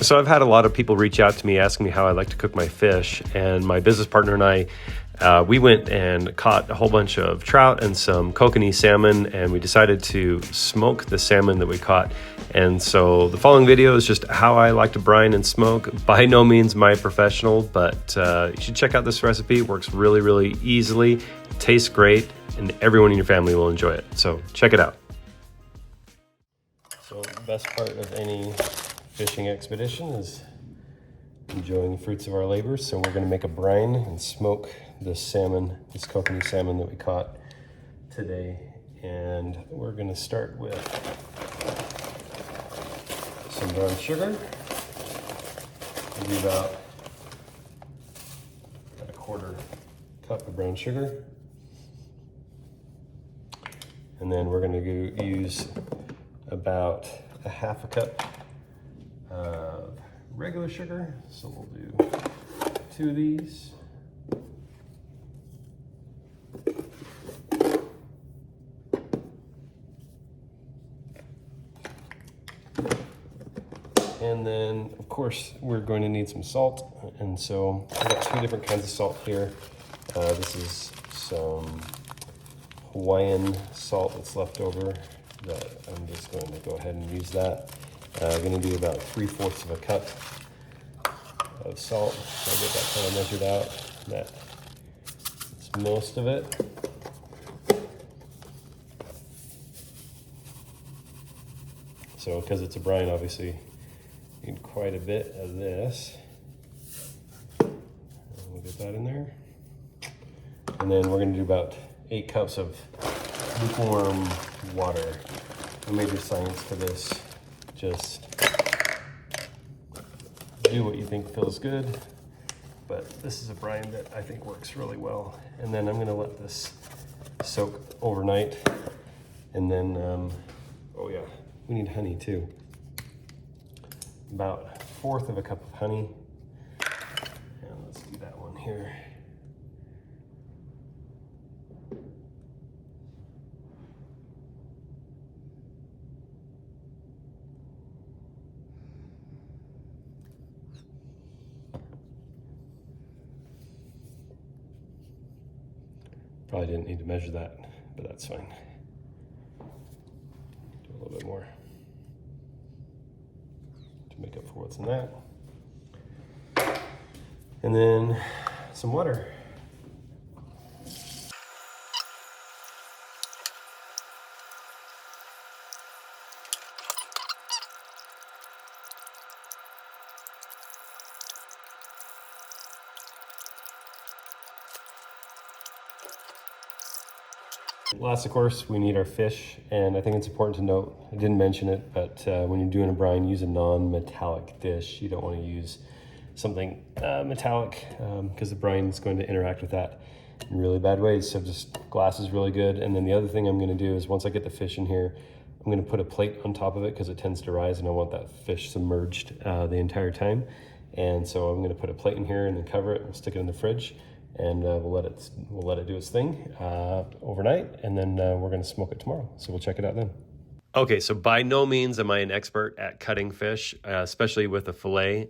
So I've had a lot of people reach out to me asking me how I like to cook my fish, and my business partner and I, we went and caught a whole bunch of trout and some kokanee salmon, and we decided to smoke the salmon that we caught. And so the following video is just how I like to brine and smoke. By no means my professional, but you should check out this recipe. It works really, really easily, it tastes great, and everyone in your family will enjoy it. So check it out. So the best part of any fishing expedition is enjoying the fruits of our labors. So we're going to make a brine and smoke this salmon, this kokanee salmon that we caught today. And we're going to start with some brown sugar. Maybe about a quarter cup of brown sugar. And then we're going to use about a half a cup of regular sugar. So we'll do 2 of these. And then, of course, we're going to need some salt. And so I've got 2 different kinds of salt here. This is some Hawaiian salt that's left over that I'm just going to go ahead and use that. I'm going to do about 3/4 of a cup of salt. So I'll get that kind of measured out. That's most of it. So because it's a brine, obviously, you need quite a bit of this. We'll get that in there. And then we're going to do about 8 cups of lukewarm water. No major science to this. Just do what you think feels good. But this is a brine that I think works really well. And then I'm going to let this soak overnight. And then, oh yeah, we need honey too. About 1/4 of a cup of honey. And let's do that one here. Probably didn't need to measure that, but that's fine. Do a little bit more to make up for what's in that. And then some water. Last, of course, we need our fish, and I think it's important to note, I didn't mention it, but when you're doing a brine, use a non-metallic dish. You don't want to use something metallic because the brine is going to interact with that in really bad ways. So just glass is really good. And then the other thing I'm going to do is once I get the fish in here, I'm going to put a plate on top of it because it tends to rise, and I want that fish submerged the entire time. And so I'm going to put a plate in here and then cover it and stick it in the fridge. And we'll let it do its thing overnight, and then we're going to smoke it tomorrow. So we'll check it out then. Okay, so by no means am I an expert at cutting fish, especially with a fillet.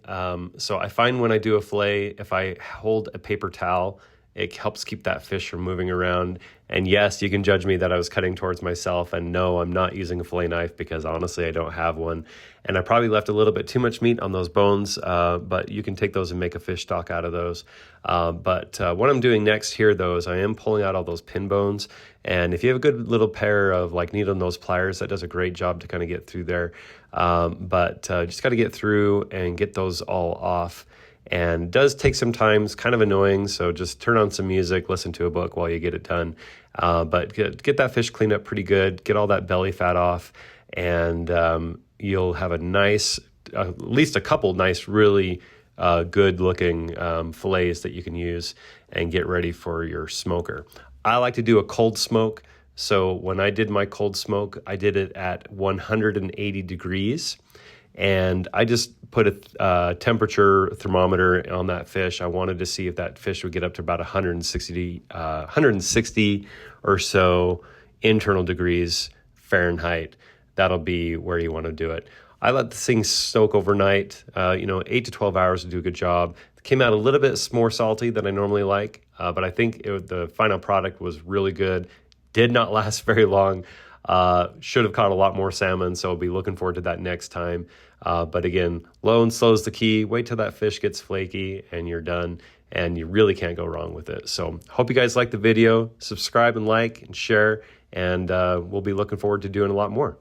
So I find when I do a fillet, if I hold a paper towel, it helps keep that fish from moving around. And yes, you can judge me that I was cutting towards myself, and no, I'm not using a fillet knife because honestly, I don't have one. And I probably left a little bit too much meat on those bones, but you can take those and make a fish stock out of those. But what I'm doing next here, though, is I am pulling out all those pin bones. And if you have a good little pair of like needle nose pliers, that does a great job to kind of get through there. But just got to get through and get those all off. And it does take some time. It's kind of annoying, so just turn on some music, listen to a book while you get it done. But get that fish cleaned up pretty good, get all that belly fat off, and you'll have a nice, at least a couple nice, really good-looking fillets that you can use and get ready for your smoker. I like to do a cold smoke, so when I did my cold smoke, I did it at 180 degrees. And I just put a temperature thermometer on that fish. I wanted to see if that fish would get up to about 160 or so internal degrees Fahrenheit. That'll be where you want to do it. I let this thing soak overnight, 8 to 12 hours to do a good job. It came out a little bit more salty than I normally like, but I think the final product was really good. Did not last very long. Should have caught a lot more salmon, so I'll be looking forward to that next time. But again, low and slow is the key. Wait till that fish gets flaky and you're done, and you really can't go wrong with it. So hope you guys like the video. Subscribe and like and share, and we'll be looking forward to doing a lot more.